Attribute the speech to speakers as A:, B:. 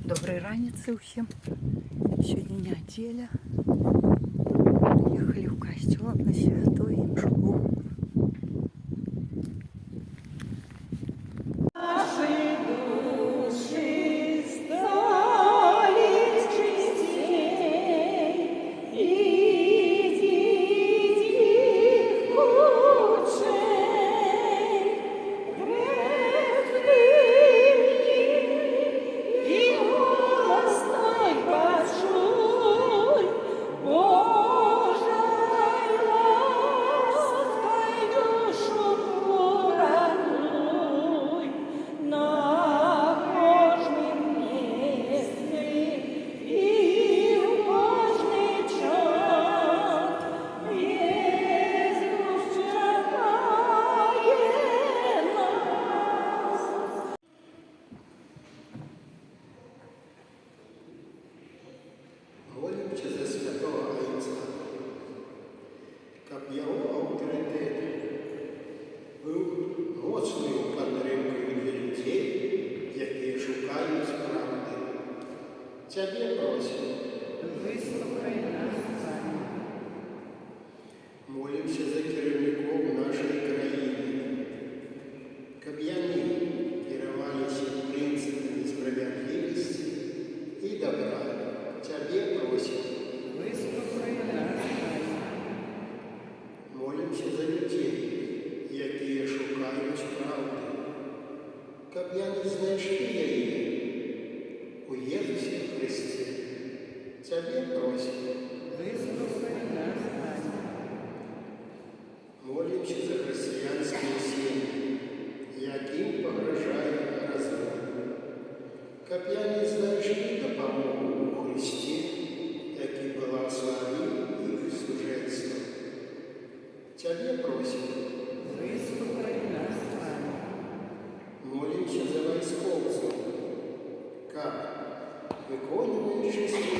A: Доброй раницы всем. Сегодня неделя. Ехали в костел на святой Имшку.
B: Молимося за святого Отця, щоб його авторитет був моцною підтримкою для людей, які шукають правди. Тебе просимо.
A: Вислухай нас, Пане.
B: Молимося за керівників нашої країни, щоб вони керувалися принципами справедливості і добра. Тебе просим.
A: Вислухай нас, Пане.
B: Молимося за людей, які шукають правди, щоб вони знайшли її у Єсусі Христі. Тебе просим.
A: Вислухай нас, Пане.
B: Молимося за християнські сім'ї, яким погрожає розлука, щоб вони знайшли допомогу у Христі, який благословив їх служебство. Тебе просим.
A: Вислухай нас, Пане.
B: Молимося за військовців, як, виконуючи свої